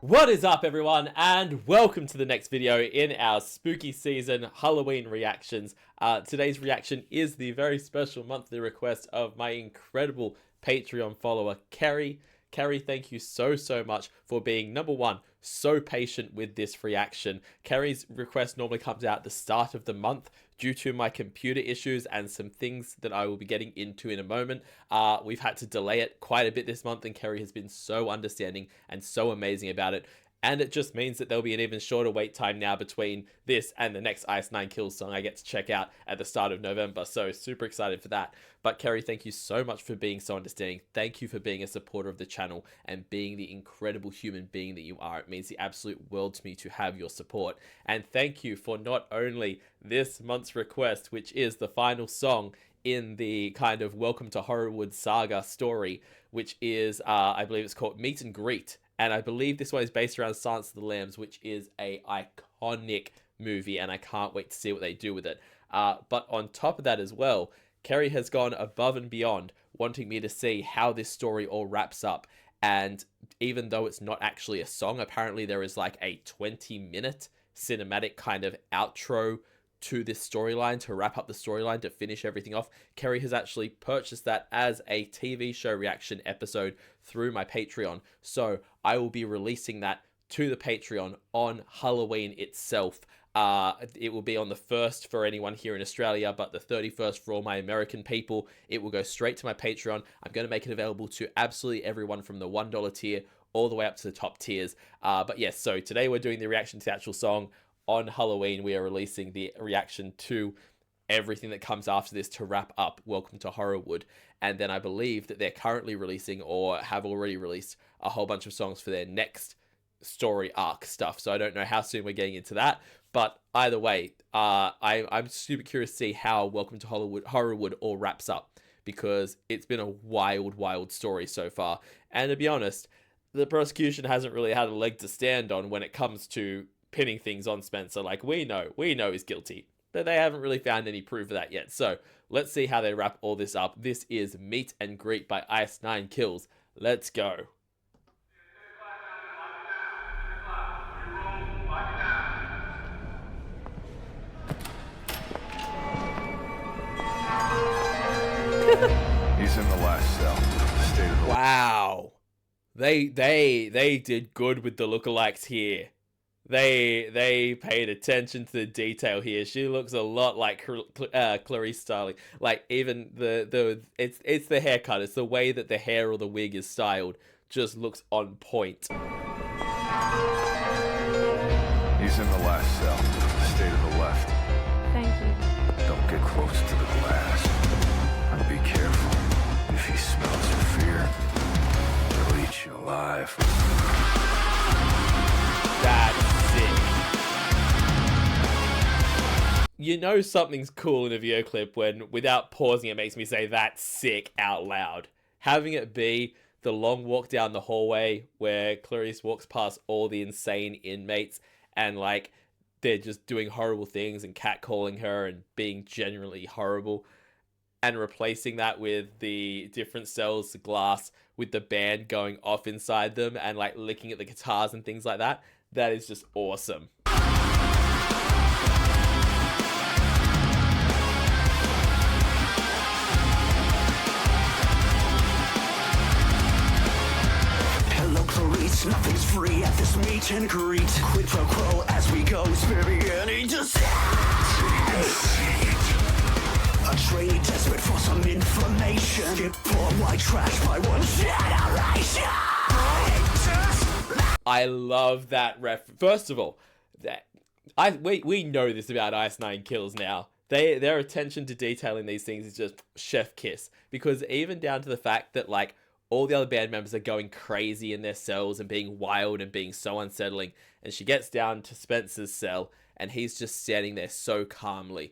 What is up, everyone, and welcome to the next video in our spooky season Halloween reactions. Today's reaction is the very special monthly request of my incredible Patreon follower, Kerry. Kerry, thank you so much for being, number one, so patient with this reaction. Kerry's request normally comes out at the start of the month due to my computer issues and some things that I will be getting into in a moment. We've had to delay it quite a bit this month, and Kerry has been so understanding and so amazing about it. And it just means that there'll be an even shorter wait time now between this and the next Ice 9 Kills song I get to check out at the start of November. So super excited for that. But Kerry, thank you so much for being so understanding. Thank you for being a supporter of the channel and being the incredible human being that you are. It means the absolute world to me to have your support. And thank you for not only this month's request, which is the final song in the kind of Welcome to Horrorwood saga story, which is, I believe it's called Meet and Greet. And I believe this one is based around Silence of the Lambs, which is a iconic movie, and I can't wait to see what they do with it. But on top of that as well, Kerry has gone above and beyond, wanting me to see how this story all wraps up. And even though it's not actually a song, apparently there is like a 20-minute cinematic kind of outro to this storyline, to wrap up the storyline, to finish everything off. Kerry has actually purchased that as a TV show reaction episode through my Patreon. So I will be releasing that to the Patreon on Halloween itself. It will be on the 1st for anyone here in Australia, but the 31st for all my American people. It will go straight to my Patreon. I'm going to make it available to absolutely everyone from the $1 tier all the way up to the top tiers. But yes, so today we're doing the reaction to the actual song. On Halloween, we are releasing the reaction to everything that comes after this to wrap up Welcome to Horrorwood. And then I believe that they're currently releasing, or have already released, a whole bunch of songs for their next story arc stuff. So I don't know how soon we're getting into that. But either way, I'm super curious to see how Welcome to Horrorwood all wraps up, because it's been a wild story so far. And to be honest, the prosecution hasn't really had a leg to stand on when it comes to pinning things on Spencer. Like, we know he's guilty, but they haven't really found any proof of that yet. So let's see how they wrap all this up. This is Meet and Greet by Ice 9 Kills. Let's go. He's in the last cell. State of the Wow. They did good with the lookalikes here. They paid attention to the detail here. She looks a lot like Clarice Starling. Like, even it's the haircut. It's the way that the hair or the wig is styled. Just looks on point. He's in the last cell. Stay to the left. Thank you. Don't get close to the glass. And be careful. If he smells your fear, he'll eat you alive. That's sick. You know something's cool in a video clip when, without pausing, it makes me say "that's sick" out loud. Having it be the long walk down the hallway where Clarice walks past all the insane inmates and, like, they're just doing horrible things and catcalling her and being genuinely horrible, and replacing that with the different cells, the glass, with the band going off inside them and, like, licking at the guitars and things like that. That is just awesome. Hello, Clarice, nothing's free at this meet and greet. Quid pro quo as we go, beginning to a trainee desperate for some information. Skip poor white trash by one generation. I love that reference. First of all, we know this about Ice 9 Kills now. Their attention to detail in these things is just chef kiss, because even down to the fact that, like, all the other band members are going crazy in their cells and being wild and being so unsettling, and she gets down to Spencer's cell and he's just standing there so calmly,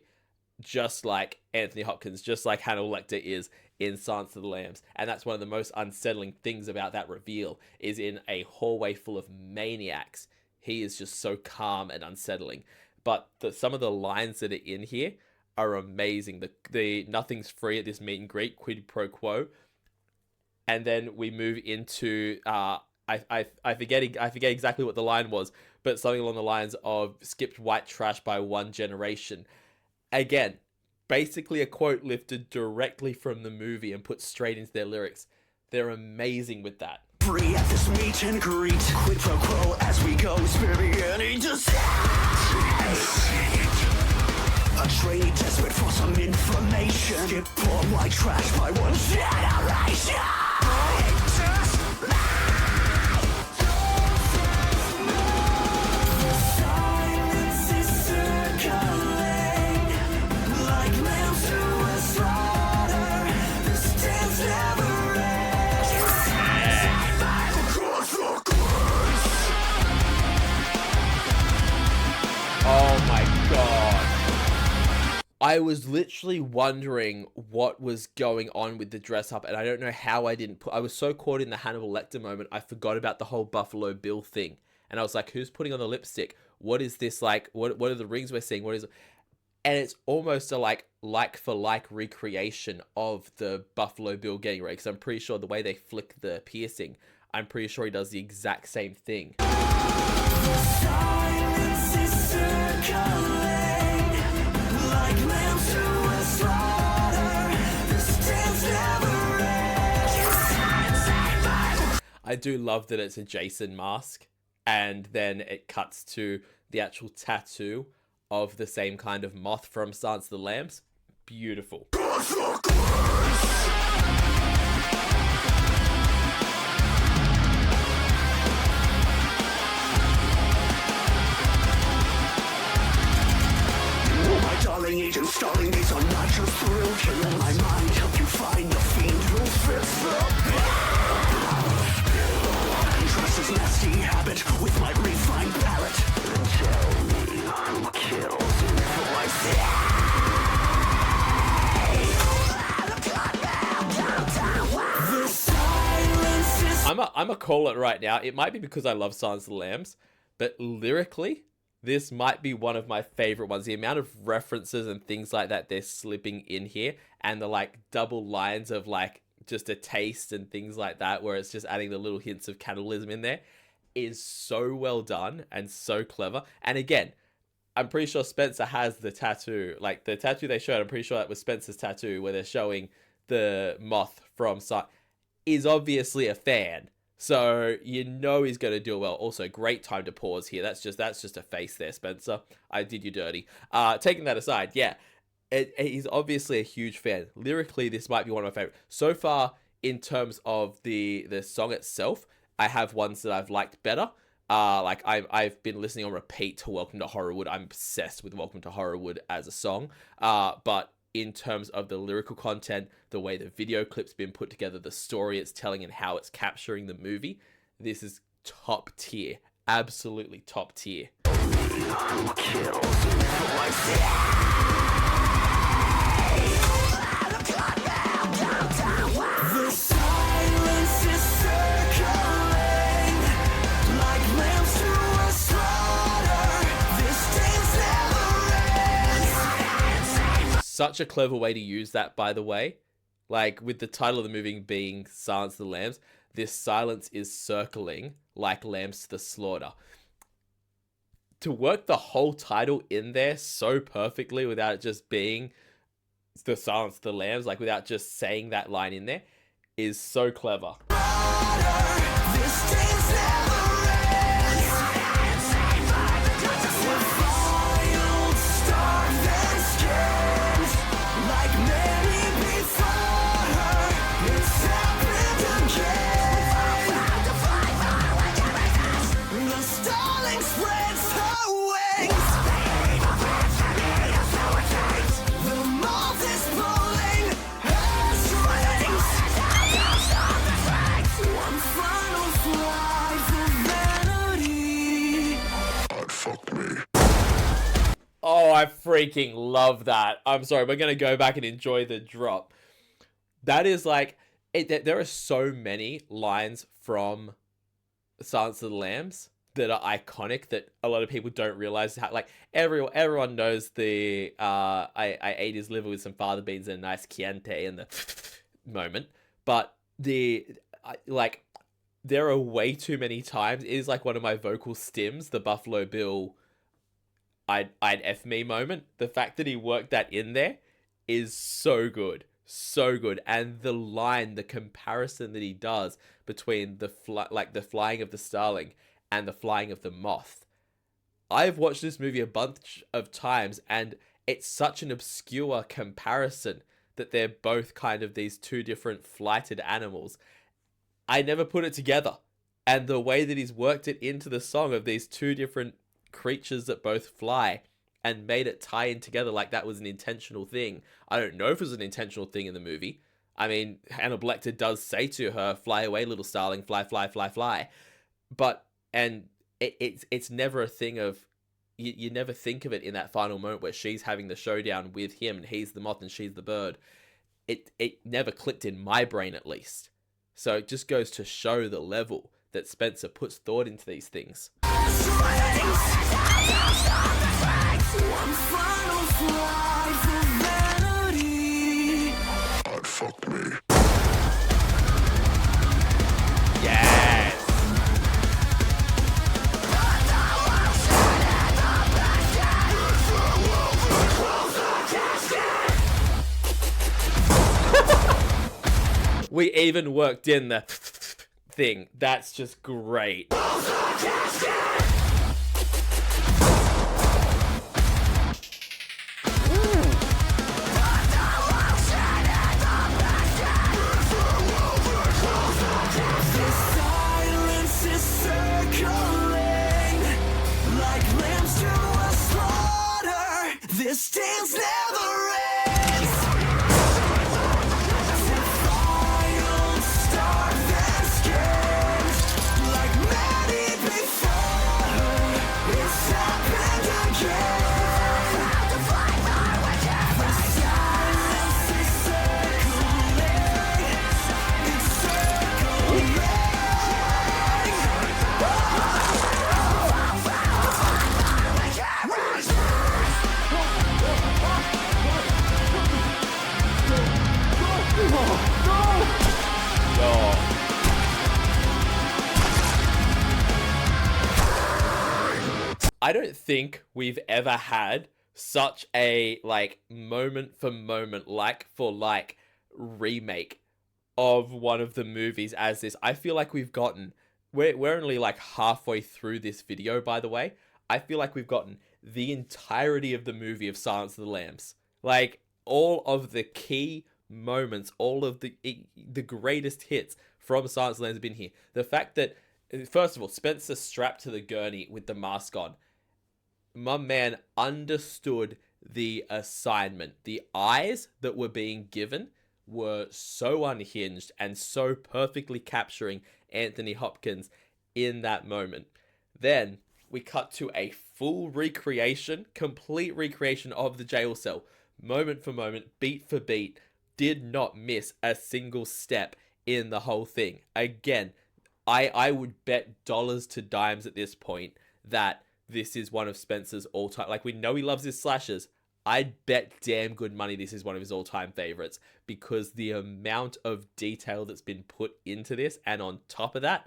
just like Anthony Hopkins, just like Hannibal Lecter is in Silence of the Lambs. And that's one of the most unsettling things about that reveal, is in a hallway full of maniacs, he is just so calm and unsettling. But some of the lines that are in here are amazing. The nothing's free at this meet and greet, quid pro quo. And then we move into I forget exactly what the line was, but something along the lines of skipped white trash by one generation. Again, basically a quote lifted directly from the movie and put straight into their lyrics. They're amazing with that. Free at this meet and greet. Quid pro quo as we go. Spare beginning to a trainee desperate for some information. Skip poor white trash by one generation. Silence is circling like lambs to a slaughter. This dance never ends. Oh my god. I was literally wondering what was going on with the dress up, and I don't know how I didn't I was so caught in the Hannibal Lecter moment, I forgot about the whole Buffalo Bill thing. And I was like, who's putting on the lipstick? What is this like? What are the rings we're seeing? What is it? And it's almost a like for like recreation of the Buffalo Bill getting ready, because I'm pretty sure the way they flick the piercing, I'm pretty sure he does the exact same thing. Silence is circling like lambs to a slaughter. This dance never ends. I do love that it's a Jason mask, and then it cuts to the actual tattoo of the same kind of moth from Silence of the Lambs. Beautiful. My darling agent, stalling these are not just thrill killing. My mind help you find the fiend who fits the trust his nasty habit with my refined palate. And tell me who kills his voice. The silence is I'm a call it right now. It might be because I love Silence of the Lambs, but lyrically, this might be one of my favorite ones. The amount of references and things like that they're slipping in here, and the like double lines of like just a taste and things like that, where it's just adding the little hints of cannibalism in there, is so well done and so clever. And again, I'm pretty sure Spencer has the tattoo, like the tattoo they showed. I'm pretty sure that was Spencer's tattoo, where they're showing the moth from is obviously a fan. So you know he's going to do it well. Also, great time to pause here. That's just a face there, Spencer. I did you dirty. Taking that aside, yeah, he's obviously a huge fan. Lyrically, this might be one of my favorite so far. In terms of the song itself, I have ones that I've liked better. Like I've been listening on repeat to Welcome to Horrorwood. I'm obsessed with Welcome to Horrorwood as a song. But in terms of the lyrical content, the way the video clip's been put together, the story it's telling, and how it's capturing the movie, this is top tier. Absolutely top tier. the silence is circling like lambs to a slaughter. This dance never ends. Such a clever way to use that, by the way. Like, with the title of the movie being Silence of the Lambs, this silence is circling like lambs to the slaughter. To work the whole title in there so perfectly without it just being the Silence of the Lambs, like without just saying that line in there, is so clever. This dance never ends. We're filed, starved and scared, like many before her. It's happened again. The starling spreads her wings. The moth is pulling her strings. One final flight for vanity. Fuck me. Oh, I freaking love that. I'm sorry, we're going to go back and enjoy the drop. That is like, there are so many lines from Silence of the Lambs that are iconic that a lot of people don't realize how, like, everyone knows the I ate his liver with some fava beans and a nice Chianti and the moment, but there are way too many times. It is like one of my vocal stims, the Buffalo Bill I'd F me moment. The fact that he worked that in there is so good. So good. And the line, the comparison that he does between the flying of the starling and the flying of the moth. I've watched this movie a bunch of times, and it's such an obscure comparison that they're both kind of these two different flighted animals. I never put it together. And the way that he's worked it into the song of these two different creatures that both fly and made it tie in together like that was an intentional thing. I don't know if it was an intentional thing in the movie. I mean, Hannibal Lecter does say to her, "Fly away, little starling, fly, fly, fly, fly." But, and it's never a thing of, you never think of it in that final moment where she's having the showdown with him and he's the moth and she's the bird. It never clicked in my brain, at least. So it just goes to show the level that Spencer puts thought into these things. Fuck me. Yes! We even worked in the thing. That's just great. This dance never ends. Wild star that scans like many before. It's happened again. The silence is circling. It's circling. I don't think we've ever had such a moment for moment, like for like remake of one of the movies as this. I feel like we're only like halfway through this video, by the way. I feel like we've gotten the entirety of the movie of Silence of the Lambs. Like all of the key moments, all of the greatest hits from Silence of the Lambs have been here. The fact that, first of all, Spencer strapped to the gurney with the mask on. My man understood the assignment. The eyes that were being given were so unhinged and so perfectly capturing Anthony Hopkins in that moment. Then we cut to a full recreation, complete recreation of the jail cell, moment for moment, beat for beat. Did not miss a single step in the whole thing. Again, I would bet dollars to dimes at this point that this is one of Spencer's all-time... Like, we know he loves his slashers. I'd bet damn good money this is one of his all-time favorites, because the amount of detail that's been put into this, and on top of that,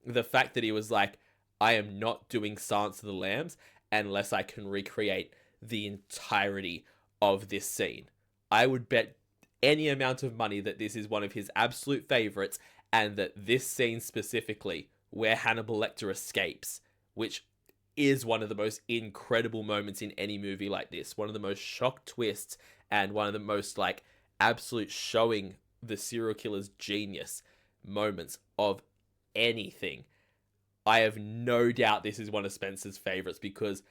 the fact that he was like, I am not doing Silence of the Lambs unless I can recreate the entirety of this scene. I would bet any amount of money that this is one of his absolute favorites, and that this scene specifically, where Hannibal Lecter escapes, which is one of the most incredible moments in any movie like this, one of the most shock twists, and one of the most absolute showing the serial killer's genius moments of anything. I have no doubt this is one of Spencer's favorites, because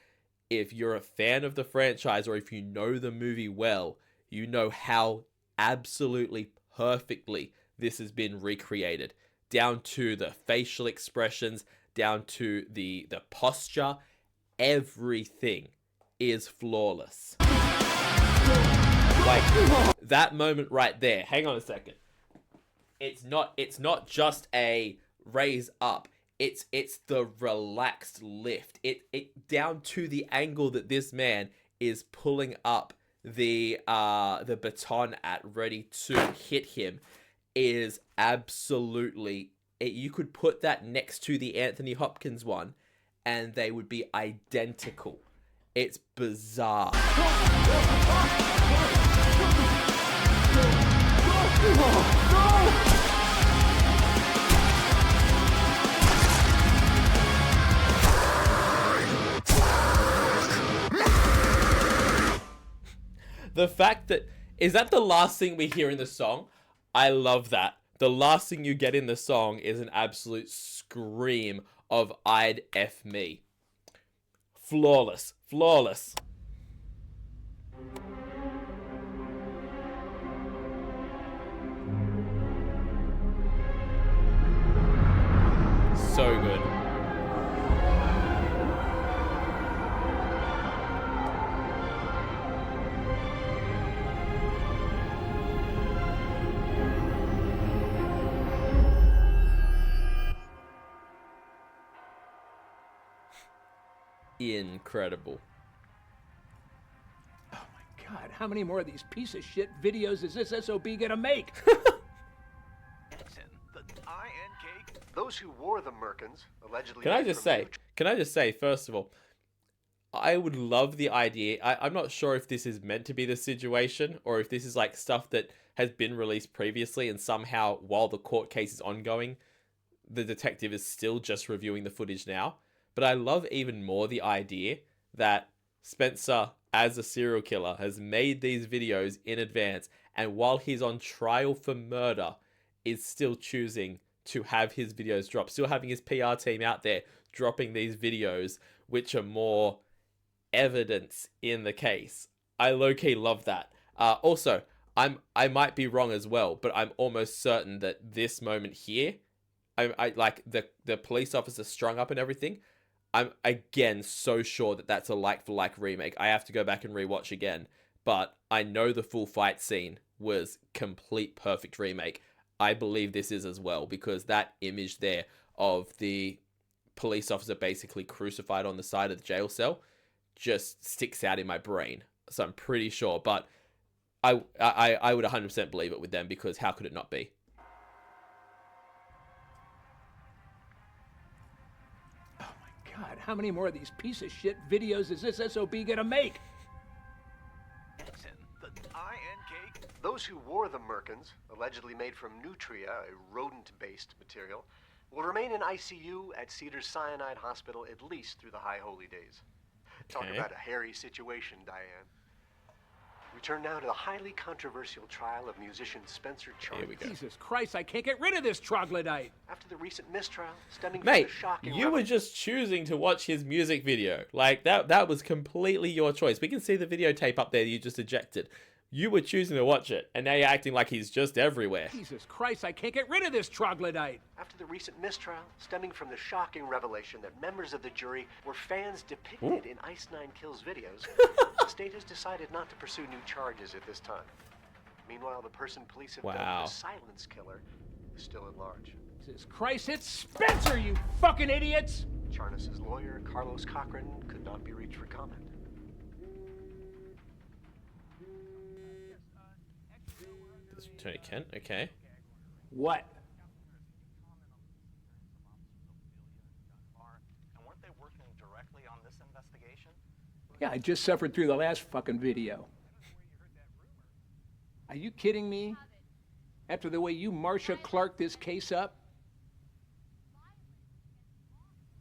if you're a fan of the franchise, or if you know the movie well, you know how absolutely perfectly this has been recreated, down to the facial expressions, down to the posture. Everything is flawless. That moment right there. Hang on a second. It's not just a raise up. It's the relaxed lift. It down to the angle that this man is pulling up the baton at, ready to hit him, is absolutely you could put that next to the Anthony Hopkins one, and they would be identical. It's bizarre. The fact that, is that the last thing we hear in the song? I love that. The last thing you get in the song is an absolute scream of "I'd F me." Flawless. Flawless. So good. Incredible. Oh my God, how many more of these piece of shit videos is this SOB gonna make? Those who wore the Merkins allegedly. Can I just say, first of all, I would love the idea. I'm not sure if this is meant to be the situation or if this is like stuff that has been released previously and somehow while the court case is ongoing, the detective is still just reviewing the footage now. But I love even more the idea that Spencer, as a serial killer, has made these videos in advance, and while he's on trial for murder, is still choosing to have his videos drop, still having his PR team out there dropping these videos, which are more evidence in the case. I low-key love that. Also, I might be wrong as well, but I'm almost certain that this moment here, I like the police officer strung up and everything. I'm again so sure that that's a like-for-like remake. I have to go back and rewatch again, but I know the full fight scene was complete perfect remake. I believe this is as well, because that image there of the police officer basically crucified on the side of the jail cell just sticks out in my brain. So I'm pretty sure, but I would 100% believe it with them, because how could it not be? God, how many more of these piece of shit videos is this SOB gonna make? Those who wore the Merkins, allegedly made from nutria, a rodent-based material, will remain in ICU at Cedars-Sinai Hospital at least through the High Holy Days. Talk about a hairy situation, Diane. We turn now to the highly controversial trial of musician Spencer Charles. Jesus Christ, I can't get rid of this troglodyte. After the recent mistrial stemming Mate, from the shocking... you were just choosing to watch his music video. Like, that was completely your choice. We can see the videotape up there that you just ejected. You were choosing to watch it, and now you're acting like he's just everywhere. Jesus Christ, I can't get rid of this troglodyte. After the recent mistrial, stemming from the shocking revelation that members of the jury were fans depicted in Ice Nine Kills videos, the state has decided not to pursue new charges at this time. Meanwhile, the person police have dubbed the silence killer is still at large. Jesus Christ, it's Spencer, you fucking idiots! Charnas's lawyer, Carlos Cochran, could not be reached for comment. Tony Kent, okay. What? Weren't they working directly on this investigation? Yeah, I just suffered through the last fucking video. Are you kidding me? After the way you Marcia Clark this case up?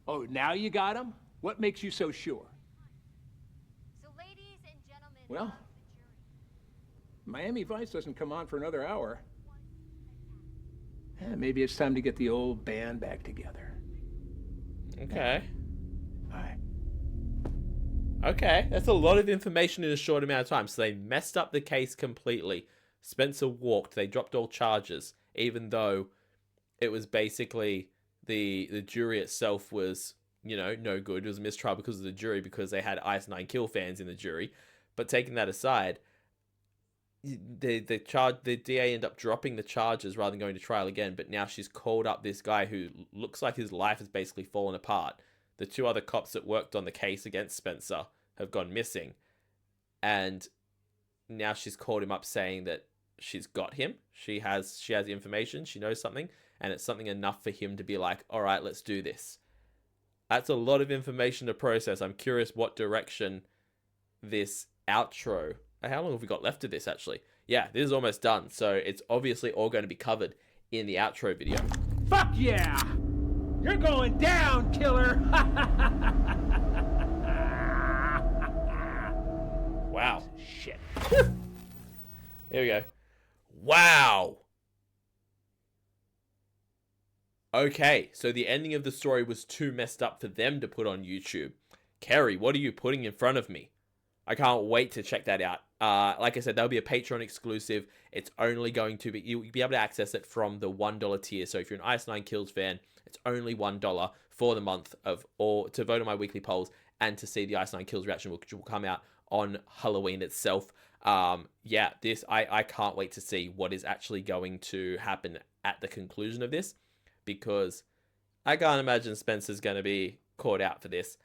Oh, now you got him? What makes you so sure? So, ladies and gentlemen, Well, Miami Vice doesn't come on for another hour. Maybe it's time to get the old band back together. Okay. All right. Okay, that's a lot of information in a short amount of time. So they messed up the case completely. Spencer walked. They dropped all charges, even though it was basically the jury itself was, you know, no good. It was a mistrial because of the jury, because they had Ice Nine Kill fans in the jury. But taking that aside, the DA ended up dropping the charges rather than going to trial again. But now she's called up this guy who looks like his life has basically fallen apart. The two other cops that worked on the case against Spencer have gone missing. And now she's called him up saying that she's got him. She has information. She knows something, and it's something enough for him to be like, all right, let's do this. That's a lot of information to process. I'm curious what direction this outro. How long have we got left of this, actually? Yeah, this is almost done. So it's obviously all going to be covered in the outro video. Fuck yeah! You're going down, killer! Wow. Shit. Here we go. Wow. Okay, so the ending of the story was too messed up for them to put on YouTube. Kerry, what are you putting in front of me? I can't wait to check that out. Like I said, that'll be a Patreon exclusive. It's only going to be, you'll be able to access it from the $1 tier. So if you're an Ice 9 Kills fan, it's only $1 for the month to vote on my weekly polls and to see the Ice 9 Kills reaction, which will come out on Halloween itself. Yeah, I can't wait to see what is actually going to happen at the conclusion of this, because I can't imagine Spencer's going to be caught out for this.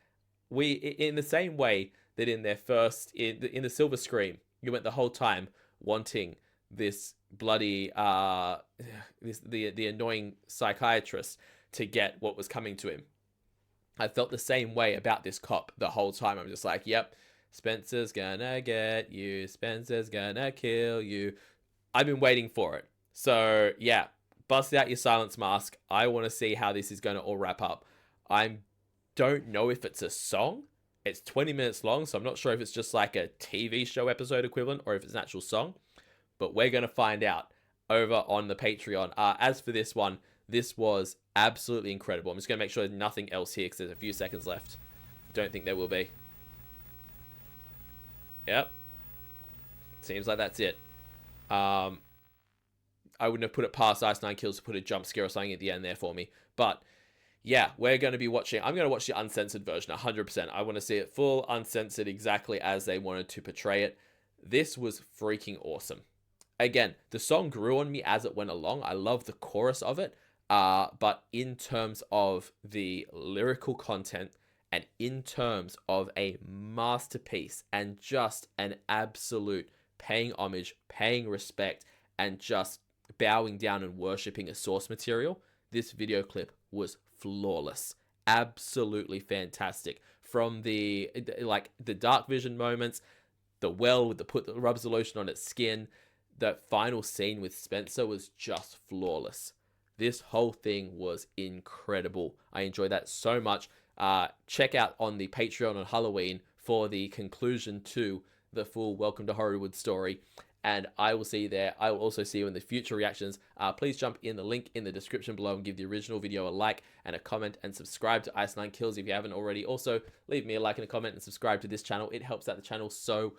In the same way that in their first, in the Silver Scream, you went the whole time wanting this bloody, the annoying psychiatrist to get what was coming to him. I felt the same way about this cop the whole time. I'm just like, yep, Spencer's gonna get you. Spencer's gonna kill you. I've been waiting for it. So yeah, bust out your silence mask. I want to see how this is going to all wrap up. I don't know if it's a song. It's 20 minutes long, so I'm not sure if it's just like a TV show episode equivalent or if it's an actual song. But we're going to find out over on the Patreon. As for this one, this was absolutely incredible. I'm just going to make sure there's nothing else here because there's a few seconds left. Don't think there will be. Yep. Seems like that's it. I wouldn't have put it past Ice 9 Kills to put a jump scare or something at the end there for me. But yeah, we're going to be watching. I'm going to watch the uncensored version 100%. I want to see it full, uncensored, exactly as they wanted to portray it. This was freaking awesome. Again, the song grew on me as it went along. I love the chorus of it. But in terms of the lyrical content and in terms of a masterpiece and just an absolute paying homage, paying respect, and just bowing down and worshipping a source material, this video clip was flawless. Absolutely fantastic. From the dark vision moments, the well with the rubs the lotion on its skin, the final scene with Spencer was just flawless. This whole thing was incredible. I enjoyed that so much. Check out on the Patreon on Halloween for the conclusion to the full Welcome to Horrorwood story. And I will see you there. I will also see you in the future reactions. Please jump in the link in the description below and give the original video a like and a comment, and subscribe to Ice 9 Kills if you haven't already. Also, leave me a like and a comment and subscribe to this channel. It helps out the channel so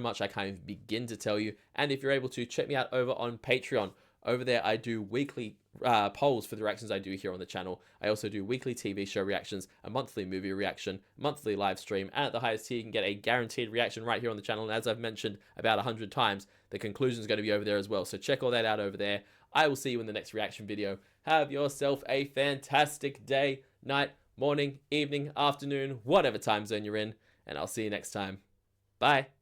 much. I can't even begin to tell you. And if you're able to, check me out over on Patreon. Over there, I do weekly polls for the reactions I do here on the channel. I also do weekly TV show reactions, a monthly movie reaction, monthly live stream, and at the highest tier, you can get a guaranteed reaction right here on the channel. And as I've mentioned about 100 times, the conclusion is going to be over there as well. So check all that out over there. I will see you in the next reaction video. Have yourself a fantastic day, night, morning, evening, afternoon, whatever time zone you're in, and I'll see you next time. Bye.